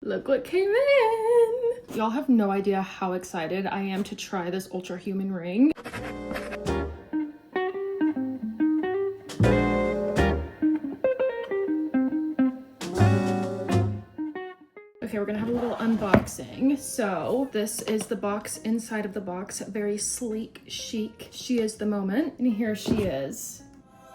Look what came in. Y'all have no idea how excited I am to try this Ultra Human ring. Okay, we're gonna have a little unboxing. So this is the box inside of the box. Very sleek, chic. She is the moment. And here she is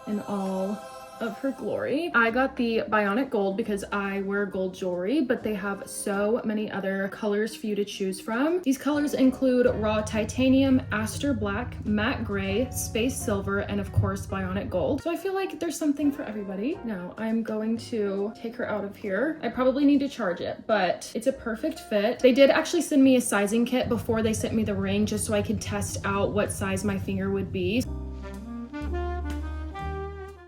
in all of her glory. I got the Bionic Gold because I wear gold jewelry, but they have so many other colors for you to choose from. These colors include raw titanium, aster black, matte gray, space silver, and of course Bionic Gold. So I feel like there's something for everybody. Now I'm going to take her out of here. I probably need to charge it, but it's a perfect fit. They did actually send me a sizing kit before they sent me the ring, just so I could test out what size my finger would be.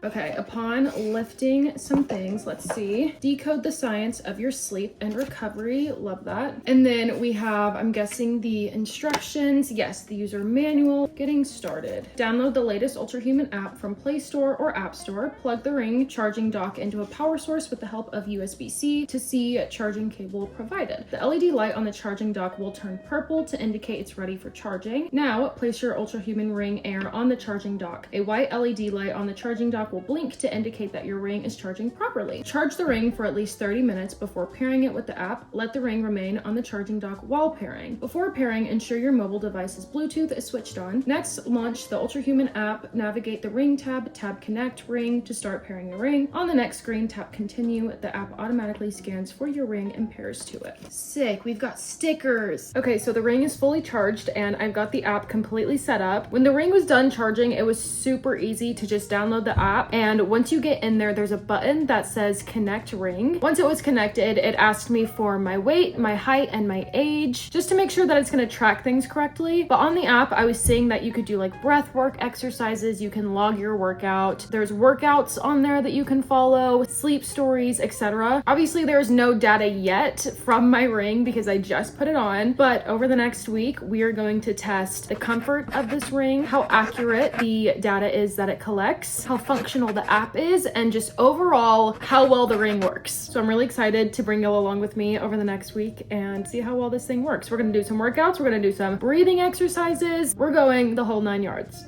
Okay, upon lifting some things, let's see. Decode the science of your sleep and recovery. Love that. And then we have, I'm guessing, the instructions. Yes, the user manual. Getting started. Download the latest Ultra Human app from Play Store or App Store. Plug the ring charging dock into a power source with the help of USB-C to see charging cable provided. The LED light on the charging dock will turn purple to indicate it's ready for charging. Now, place your Ultra Human Ring Air on the charging dock. A white LED light on the charging dock will blink to indicate that your ring is charging properly. Charge the ring for at least 30 minutes before pairing it with the app. Let the ring remain on the charging dock while pairing. Before pairing, ensure your mobile device's Bluetooth is switched on. Next, launch the Ultra Human app. Navigate the ring tab, tap Connect Ring to start pairing the ring. On the next screen, tap Continue. The app automatically scans for your ring and pairs to it. Sick, we've got stickers. Okay, so the ring is fully charged and I've got the app completely set up. When the ring was done charging, it was super easy to just download the app. And once you get in there, there's a button that says Connect Ring. Once it was connected, it asked me for my weight, my height, and my age, just to make sure that it's gonna track things correctly. But on the app, I was seeing that you could do like breath work exercises, you can log your workout. There's workouts on there that you can follow, sleep stories, etc. Obviously, there's no data yet from my ring because I just put it on, but over the next week, we are going to test the comfort of this ring, how accurate the data is that it collects, how functional the app is, and just overall how well the ring works. So I'm really excited to bring y'all along with me over the next week and see how well this thing works. We're gonna do some workouts, we're gonna do some breathing exercises, we're going the whole 9 yards.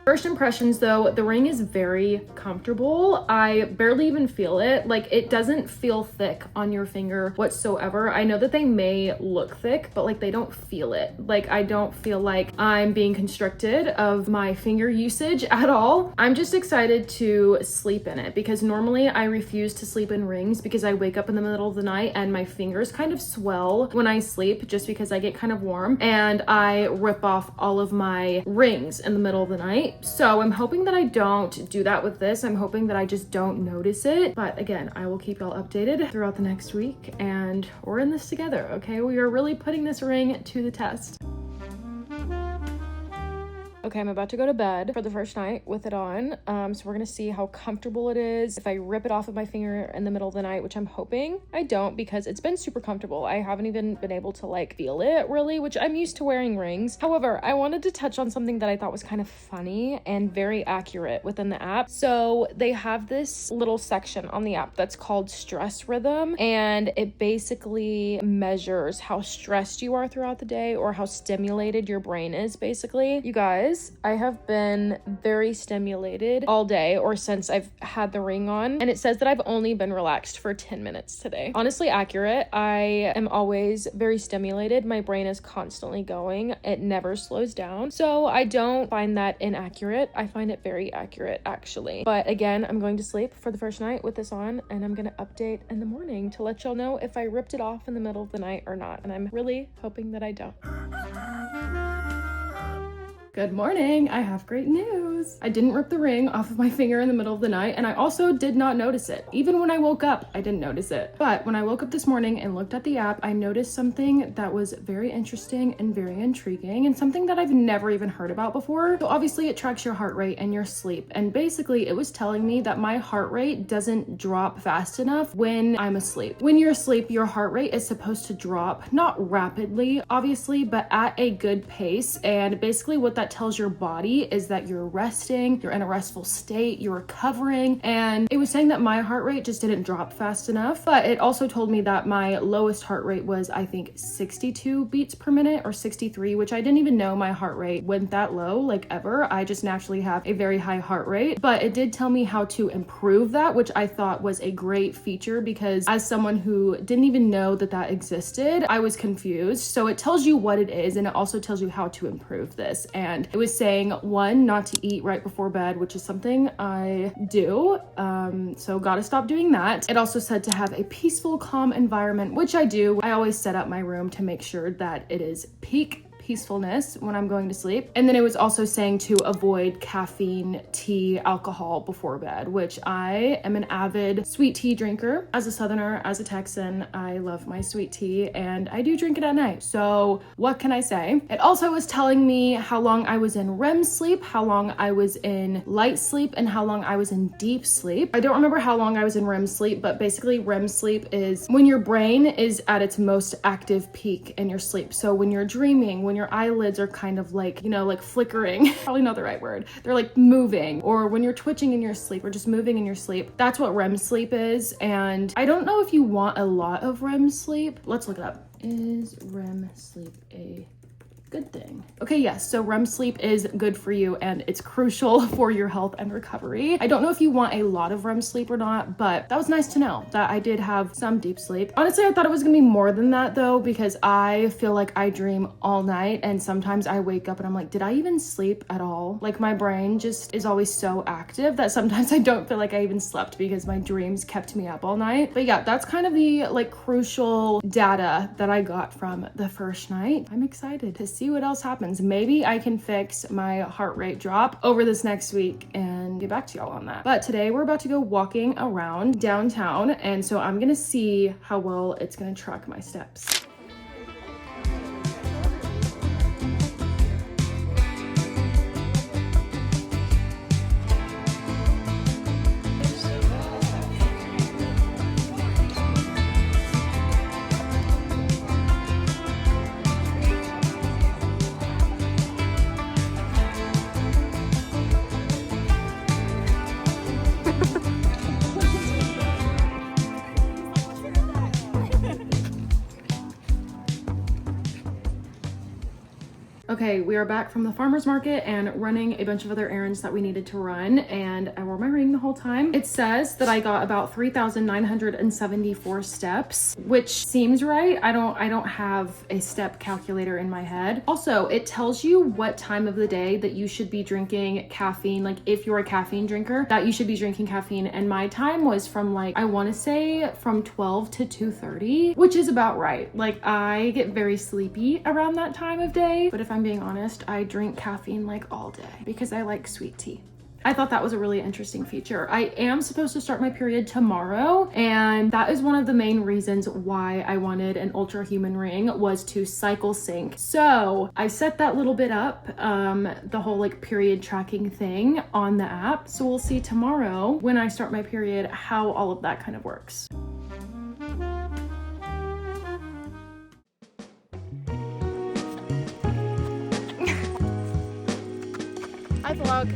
First impressions though, the ring is very comfortable. I barely even feel it. Like, it doesn't feel thick on your finger whatsoever. I know that they may look thick, but like they don't feel it. Like, I don't feel like I'm being constricted of my finger usage at all. I'm just excited to sleep in it because normally I refuse to sleep in rings because I wake up in the middle of the night and my fingers kind of swell when I sleep just because I get kind of warm and I rip off all of my rings in the middle of the night. So I'm hoping that I don't do that with this. I'm hoping that I just don't notice it. But again, I will keep y'all updated throughout the next week and we're in this together, okay? We are really putting this ring to the test. Okay, I'm about to go to bed for the first night with it on. So we're gonna see how comfortable it is. If I rip it off of my finger in the middle of the night, which I'm hoping I don't because it's been super comfortable. I haven't even been able to like feel it really, which I'm used to wearing rings. However, I wanted to touch on something that I thought was kind of funny and very accurate within the app. So they have this little section on the app that's called Stress Rhythm, and it basically measures how stressed you are throughout the day or how stimulated your brain is basically. You guys, I have been very stimulated all day or since I've had the ring on, and it says that I've only been relaxed for 10 minutes today. Honestly accurate. I am always very stimulated. My brain is constantly going. It never slows down. So I don't find that inaccurate. I find it very accurate actually. But again, I'm going to sleep for the first night with this on and I'm gonna update in the morning to let y'all know if I ripped it off in the middle of the night or not. And I'm really hoping that I don't. Good morning, I have great news. I didn't rip the ring off of my finger in the middle of the night, and I also did not notice it. Even when I woke up, I didn't notice it. But when I woke up this morning and looked at the app, I noticed something that was very interesting and very intriguing, and something that I've never even heard about before. So obviously it tracks your heart rate and your sleep, and basically it was telling me that my heart rate doesn't drop fast enough when I'm asleep. When you're asleep, your heart rate is supposed to drop, not rapidly, obviously, but at a good pace, and basically what that that tells your body is that you're resting, you're in a restful state, you're recovering. And it was saying that my heart rate just didn't drop fast enough, but it also told me that my lowest heart rate was, I think, 62 beats per minute or 63, which I didn't even know my heart rate went that low, like ever. I just naturally have a very high heart rate, but it did tell me how to improve that, which I thought was a great feature because as someone who didn't even know that that existed, I was confused. So it tells you what it is, and it also tells you how to improve this. And it was saying, one, not to eat right before bed, which is something I do. So gotta stop doing that. It also said to have a peaceful, calm environment, which I do. I always set up my room to make sure that it is peak peacefulness when I'm going to sleep. And then it was also saying to avoid caffeine, tea, alcohol before bed, which I am an avid sweet tea drinker. As a Southerner, as a Texan, I love my sweet tea and I do drink it at night. So what can I say? It also was telling me how long I was in REM sleep, how long I was in light sleep, and how long I was in deep sleep. I don't remember how long I was in REM sleep, but basically REM sleep is when your brain is at its most active peak in your sleep. So when you're dreaming, when your eyelids are kind of like, you know, like flickering, probably not the right word. They're like moving, or when you're twitching in your sleep or just moving in your sleep. That's what REM sleep is. And I don't know if you want a lot of REM sleep. Let's look it up. Is REM sleep a good thing? Okay, yes, so REM sleep is good for you and it's crucial for your health and recovery. I don't know if you want a lot of REM sleep or not, but that was nice to know that I did have some deep sleep. Honestly, I thought it was gonna be more than that though, because I feel like I dream all night and sometimes I wake up and I'm like, did I even sleep at all? Like my brain just is always so active that sometimes I don't feel like I even slept because my dreams kept me up all night. But yeah, that's kind of the like crucial data that I got from the first night. I'm excited to see what else happens. Maybe I can fix my heart rate drop over this next week and get back to y'all on that. But today we're about to go walking around downtown, and so I'm gonna see how well it's gonna track my steps. Okay, we are back from the farmer's market and running a bunch of other errands that we needed to run, and I wore my ring the whole time. It says that I got about 3,974 steps, which seems right. I don't have a step calculator in my head. Also, it tells you what time of the day that you should be drinking caffeine. Like if you're a caffeine drinker, that you should be drinking caffeine. And my time was from like, I want to say from 12 to 2:30, which is about right. Like I get very sleepy around that time of day, but if I'm being honest, I drink caffeine like all day because I like sweet tea. I thought that was a really interesting feature. I am supposed to start my period tomorrow, and that is one of the main reasons why I wanted an Ultra Human ring, was to cycle sync. So I set that little bit up, the whole like period tracking thing on the app. So we'll see tomorrow when I start my period how all of that kind of works. I vlog.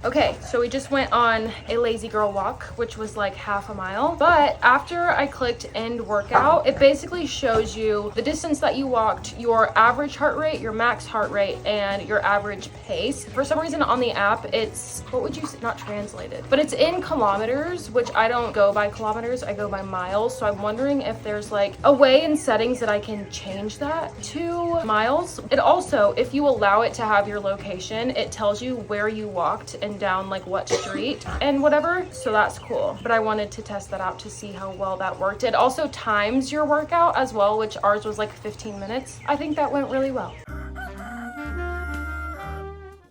Okay, so we just went on a lazy girl walk, which was like half a mile. But after I clicked end workout, it basically shows you the distance that you walked, your average heart rate, your max heart rate, and your average pace. For some reason on the app, it's, what would you say, not translated, but it's in kilometers, which I don't go by kilometers, I go by miles. So I'm wondering if there's like a way in settings that I can change that to miles. It also, if you allow it to have your location, it tells you where you walked and down like what street and whatever, so that's cool. But I wanted to test that out to see how well that worked. It also times your workout as well, which ours was like 15 minutes. I think that went really well.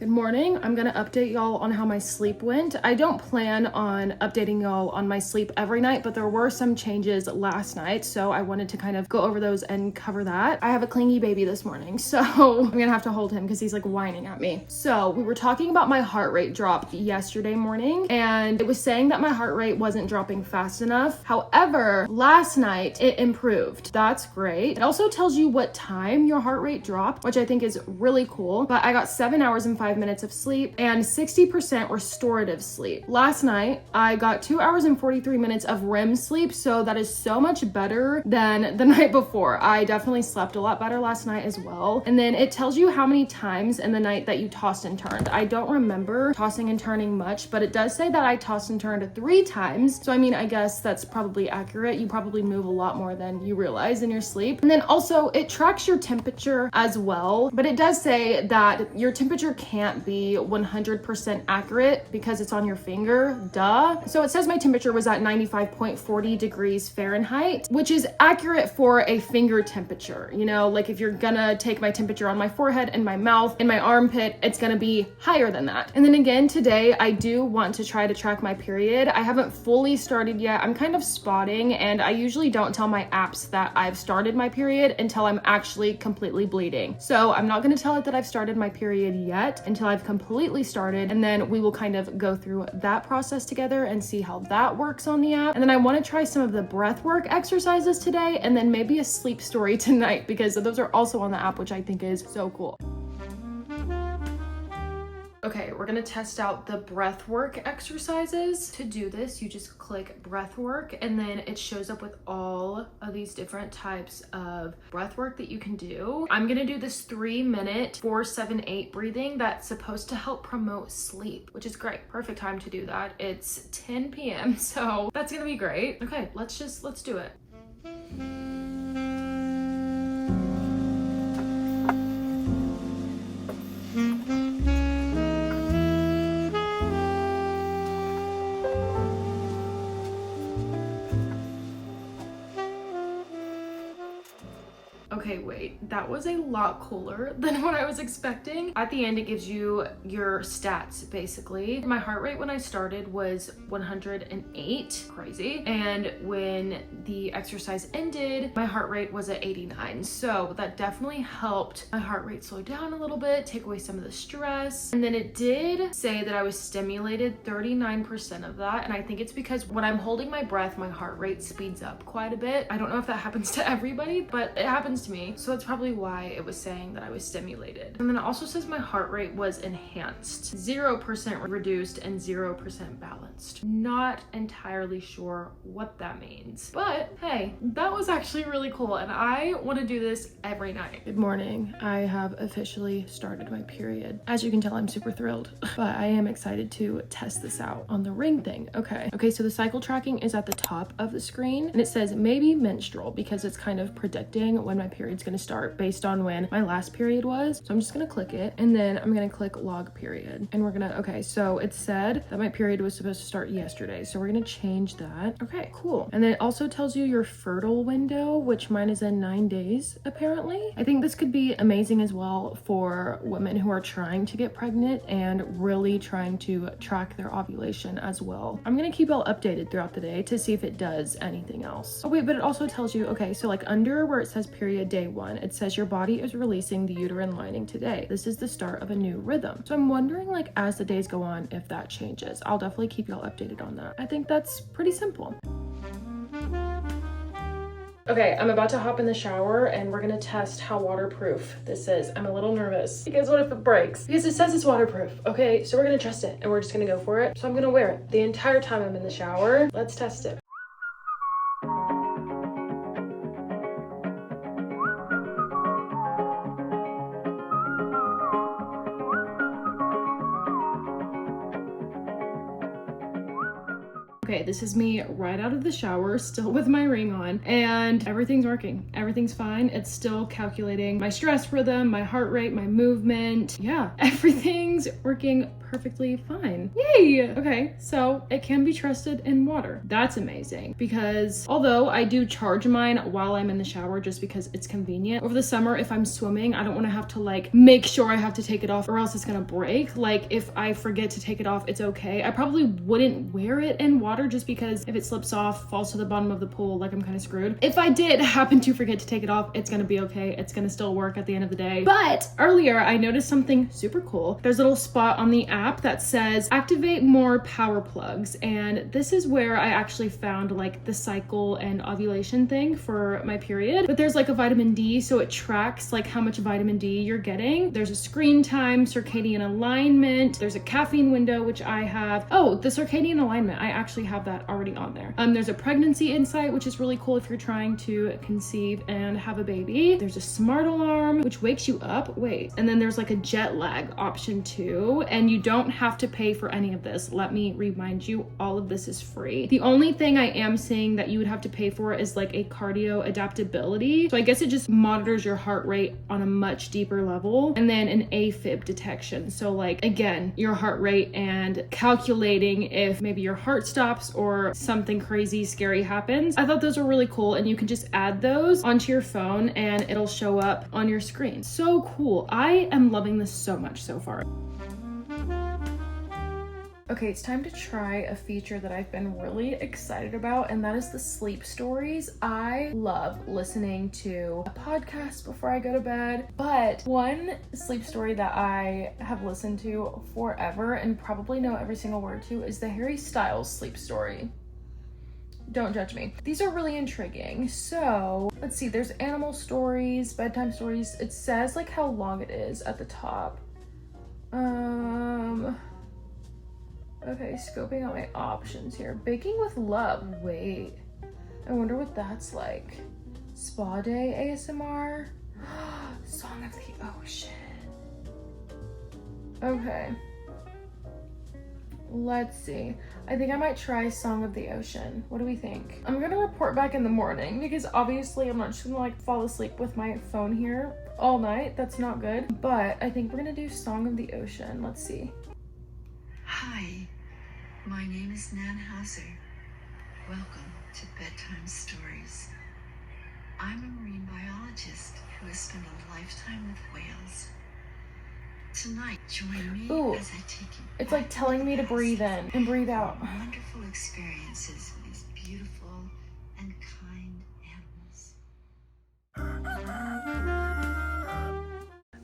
Good morning. I'm gonna update y'all on how my sleep went. I don't plan on updating y'all on my sleep every night, but there were some changes last night, so I wanted to kind of go over those and cover that. I have a clingy baby this morning, so I'm gonna have to hold him because he's like whining at me. So we were talking about my heart rate drop yesterday morning, and it was saying that my heart rate wasn't dropping fast enough. However, last night it improved. That's great. It also tells you what time your heart rate dropped, which I think is really cool. But I got 7 hours and 5 minutes of sleep and 60% restorative sleep. Last night, I got 2 hours and 43 minutes of REM sleep, so that is so much better than the night before. I definitely slept a lot better last night as well. And then it tells you how many times in the night that you tossed and turned. I don't remember tossing and turning much, but it does say that I tossed and turned 3 times. So I mean, I guess that's probably accurate. You probably move a lot more than you realize in your sleep. And then also it tracks your temperature as well, but it does say that your temperature can't be 100% accurate because it's on your finger, duh. So it says my temperature was at 95.40 degrees Fahrenheit, which is accurate for a finger temperature. You know, like if you're gonna take my temperature on my forehead and my mouth and my armpit, it's gonna be higher than that. And then again, today I do want to try to track my period. I haven't fully started yet. I'm kind of spotting, and I usually don't tell my apps that I've started my period until I'm actually completely bleeding. So I'm not gonna tell it that I've started my period yet until I've completely started, and then we will kind of go through that process together and see how that works on the app. And then I want to try some of the breath work exercises today, and then maybe a sleep story tonight, because those are also on the app, which I think is so cool. Okay, we're gonna test out the breath work exercises. To do this, you just click breath work, and then it shows up with all of these different types of breath work that you can do. I'm gonna do this 3-minute 4-7-8 breathing that's supposed to help promote sleep, which is great. Perfect time to do that. It's 10 p.m., so that's gonna be great. Okay, let's do it. Okay, wait, that was a lot cooler than what I was expecting. At the end, it gives you your stats, basically. My heart rate when I started was 108, crazy. And when the exercise ended, my heart rate was at 89. So that definitely helped my heart rate slow down a little bit, take away some of the stress. And then it did say that I was stimulated 39% of that. And I think it's because when I'm holding my breath, my heart rate speeds up quite a bit. I don't know if that happens to everybody, but it happens to me. So that's probably why it was saying that I was stimulated. And then it also says my heart rate was enhanced, 0% reduced and 0% balanced. Not entirely sure what that means, but hey, that was actually really cool, and I want to do this every night. Good morning. I have officially started my period. As you can tell, I'm super thrilled, but I am excited to test this out on the ring thing. Okay, so the cycle tracking is at the top of the screen, and it says maybe menstrual because it's kind of predicting when my period's gonna start based on when my last period was. So I'm just gonna click it, and then I'm gonna click log period, and we're gonna, okay, so it said that my period was supposed to start yesterday, so we're gonna change that. Okay, cool. And then it also tells you your fertile window, which mine is in 9 days apparently. I think this could be amazing as well for women who are trying to get pregnant and really trying to track their ovulation as well. I'm gonna keep y'all updated throughout the day to see if it does anything else. Oh wait, but it also tells you, okay, so like under where it says period day 1, it says your body is releasing the uterine lining today. This is the start of a new rhythm. So I'm wondering, like, as the days go on, if that changes. I'll definitely keep y'all updated on that. I think that's pretty simple. Okay, I'm about to hop in the shower and we're gonna test how waterproof this is. I'm a little nervous because what if it breaks? Because it says it's waterproof. Okay, so we're gonna trust it and we're just gonna go for it. So I'm gonna wear it the entire time I'm in the shower. Let's test it. Okay, this is me right out of the shower, still with my ring on, and everything's working. Everything's fine. It's still calculating my stress rhythm, my heart rate, my movement. Yeah, everything's working perfectly fine. Yay! Okay, so it can be trusted in water. That's amazing, because although I do charge mine while I'm in the shower just because it's convenient, over the summer if I'm swimming, I don't want to have to like make sure I have to take it off or else it's gonna break. Like if I forget to take it off, it's okay. I probably wouldn't wear it in water just because if it slips off, falls to the bottom of the pool, like I'm kind of screwed. If I did happen to forget to take it off, it's gonna be okay. It's gonna still work at the end of the day. But earlier I noticed something super cool. There's a little spot on the app that says activate more power plugs, and this is where I actually found like the cycle and ovulation thing for my period. But there's like a vitamin D, so it tracks like how much vitamin D you're getting. There's a screen time, circadian alignment, there's a caffeine window, which I have. Oh, the circadian alignment, I actually have that already on there. There's a pregnancy insight, which is really cool if you're trying to conceive and have a baby. There's a smart alarm, which wakes you up. Wait, and then there's like a jet lag option too, and you don't have to pay for any of this. Let me remind you, all of this is free. The only thing I am seeing that you would have to pay for is like a cardio adaptability. So I guess it just monitors your heart rate on a much deeper level, and then an AFib detection. So like, again, your heart rate and calculating if maybe your heart stops or something crazy scary happens. I thought those were really cool, and you can just add those onto your phone and it'll show up on your screen. So cool. I am loving this so much so far. Okay, it's time to try a feature that I've been really excited about, and that is the sleep stories. I love listening to a podcast before I go to bed, but one sleep story that I have listened to forever and probably know every single word to is the Harry Styles sleep story. Don't judge me. These are really intriguing. So let's see, there's animal stories, bedtime stories. It says like how long it is at the top. Okay, scoping out my options here. Baking with Love. Wait, I wonder what that's like. Spa Day ASMR. Song of the Ocean. Okay. Let's see. I think I might try Song of the Ocean. What do we think? I'm gonna report back in the morning because obviously I'm not just gonna like fall asleep with my phone here all night. That's not good. But I think we're gonna do Song of the Ocean. Let's see. Hi, my name is Nan Hauser. Welcome to Bedtime Stories. I'm a marine biologist who has spent a lifetime with whales. Tonight, join me as I take you. It's like telling me to breathe in and breathe out. Wonderful experiences with these beautiful and kind animals.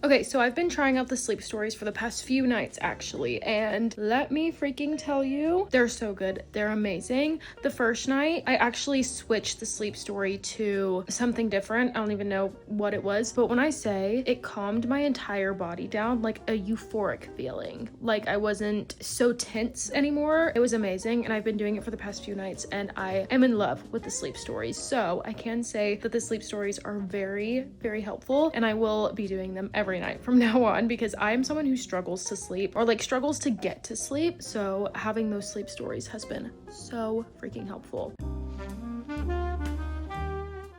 Okay, so I've been trying out the sleep stories for the past few nights actually, and let me freaking tell you, they're so good. They're amazing. The first night, I actually switched the sleep story to something different. I don't even know what it was, but when I say it calmed my entire body down, like a euphoric feeling. Like I wasn't so tense anymore. It was amazing, and I've been doing it for the past few nights, and I am in love with the sleep stories. So I can say that the sleep stories are very, very helpful, and I will be doing them every night from now on because I am someone who struggles to sleep or like struggles to get to sleep. So having those sleep stories has been so freaking helpful.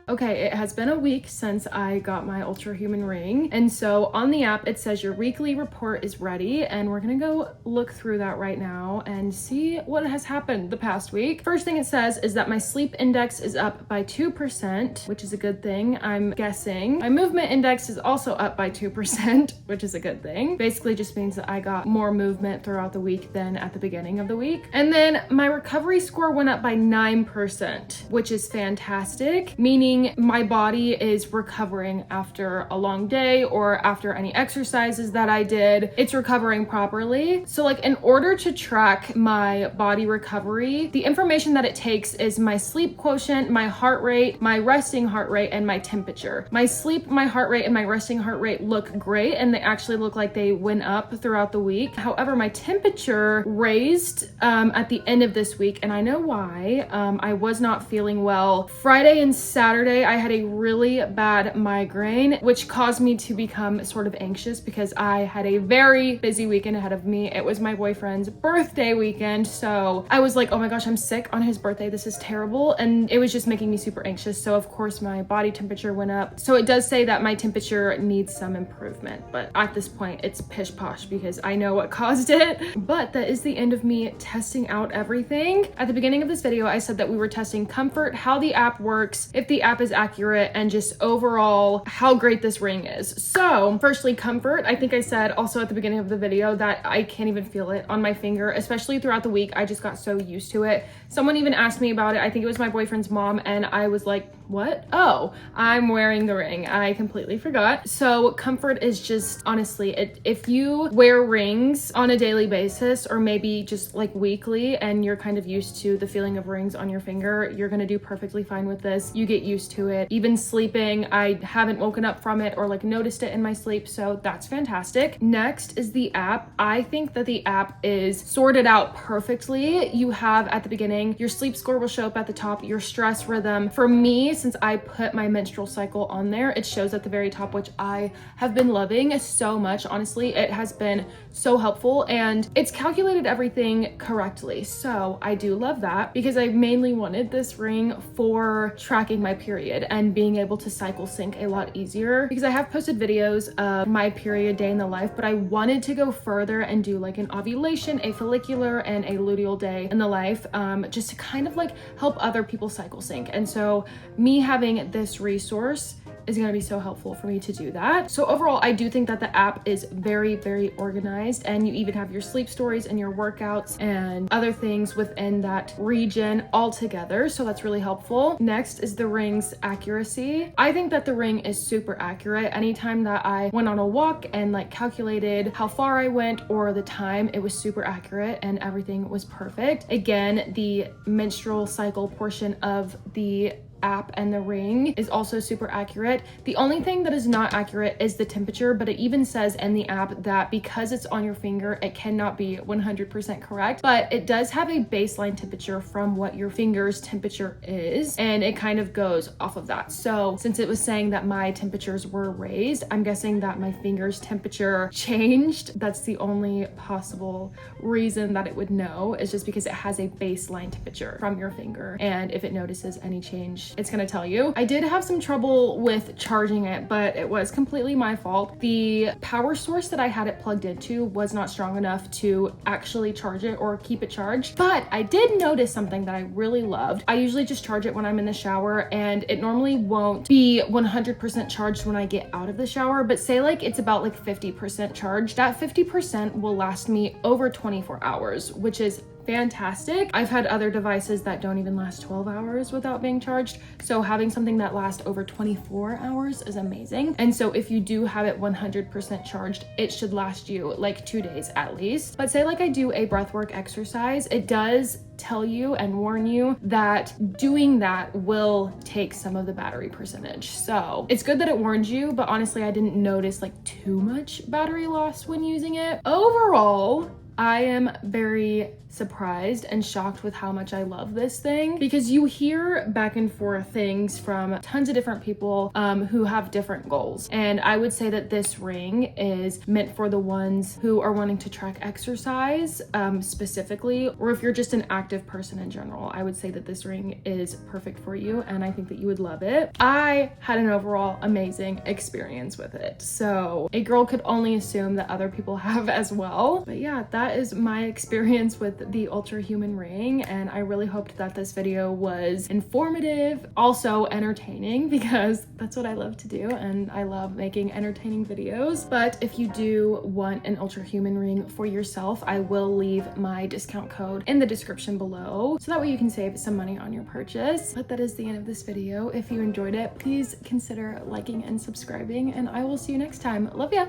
Okay, it has been a week since I got my Ultra Human ring, and so on the app it says your weekly report is ready, and we're gonna go look through that right now and see what has happened the past week. First thing it says is that my sleep index is up by 2%, which is a good thing, I'm guessing. My movement index is also up by 2%, which is a good thing. Basically just means that I got more movement throughout the week than at the beginning of the week. And then my recovery score went up by 9%, which is fantastic, meaning my body is recovering after a long day or after any exercises that I did. It's recovering properly. So like in order to track my body recovery, the information that it takes is my sleep quotient, my heart rate, my resting heart rate, and my temperature. My sleep, my heart rate, and my resting heart rate look great, and they actually look like they went up throughout the week. However, my temperature raised at the end of this week, and I know why. I was not feeling well Friday and Saturday birthday, I had a really bad migraine, which caused me to become sort of anxious because I had a very busy weekend ahead of me. It was my boyfriend's birthday weekend, so I was like, oh my gosh, I'm sick on his birthday. This is terrible. And it was just making me super anxious. So of course my body temperature went up. So it does say that my temperature needs some improvement, but at this point it's pish posh because I know what caused it. But that is the end of me testing out everything. At the beginning of this video, I said that we were testing Comfort, how the app works, if the app is accurate, and just overall how great this ring is. So firstly, Comfort. I think I said also at the beginning of the video that I can't even feel it on my finger, especially throughout the week. I just got so used to it. Someone even asked me about it. I think it was my boyfriend's mom, and I was like, what? Oh, I'm wearing the ring. I completely forgot. So Comfort is just, honestly, if you wear rings on a daily basis or maybe just like weekly and you're kind of used to the feeling of rings on your finger, you're gonna do perfectly fine with this. You get used to it. Even sleeping, I haven't woken up from it or like noticed it in my sleep, so that's fantastic. Next is the app. I think that the app is sorted out perfectly. You have at the beginning, your sleep score will show up at the top, your stress rhythm. For me, since I put my menstrual cycle on there, it shows at the very top, which I have been loving so much. Honestly, it has been so helpful and it's calculated everything correctly. So I do love that because I mainly wanted this ring for tracking my period and being able to cycle sync a lot easier, because I have posted videos of my period day in the life, but I wanted to go further and do like an ovulation, a follicular, and a luteal day in the life, just to kind of like help other people cycle sync. And so me having this resource is going to be so helpful for me to do that. So overall, I do think that the app is very, very organized, and you even have your sleep stories and your workouts and other things within that region all together. So that's really helpful. Next is the ring's accuracy. I think that the ring is super accurate. Anytime that I went on a walk and like calculated how far I went or the time, it was super accurate and everything was perfect. Again, the menstrual cycle portion of the app and the ring is also super accurate. The only thing that is not accurate is the temperature, but it even says in the app that because it's on your finger, it cannot be 100% correct, but it does have a baseline temperature from what your finger's temperature is, and it kind of goes off of that. So since it was saying that my temperatures were raised, I'm guessing that my finger's temperature changed. That's the only possible reason that it would know, is just because it has a baseline temperature from your finger, and if it notices any change, it's gonna tell you. I did have some trouble with charging it, but it was completely my fault. The power source that I had it plugged into was not strong enough to actually charge it or keep it charged, but I did notice something that I really loved. I usually just charge it when I'm in the shower, and it normally won't be 100% charged when I get out of the shower, but say like it's about like 50% charged. That 50% will last me over 24 hours, which is fantastic. I've had other devices that don't even last 12 hours without being charged. So having something that lasts over 24 hours is amazing. And so if you do have it 100% charged, it should last you like 2 days at least. But say like I do a breathwork exercise, it does tell you and warn you that doing that will take some of the battery percentage. So it's good that it warns you, but honestly, I didn't notice like too much battery loss when using it. Overall, I am very surprised and shocked with how much I love this thing, because you hear back and forth things from tons of different people who have different goals. And I would say that this ring is meant for the ones who are wanting to track exercise specifically, or if you're just an active person in general, I would say that this ring is perfect for you, and I think that you would love it. I had an overall amazing experience with it, so a girl could only assume that other people have as well. But yeah, that is my experience with the Ultra Human ring, and I really hoped that this video was informative, also entertaining, because that's what I love to do, and I love making entertaining videos. But if you do want an Ultra Human ring for yourself, I will leave my discount code in the description below, so that way you can save some money on your purchase. But that is the end of this video. If you enjoyed it, please consider liking and subscribing, and I will see you next time. Love ya!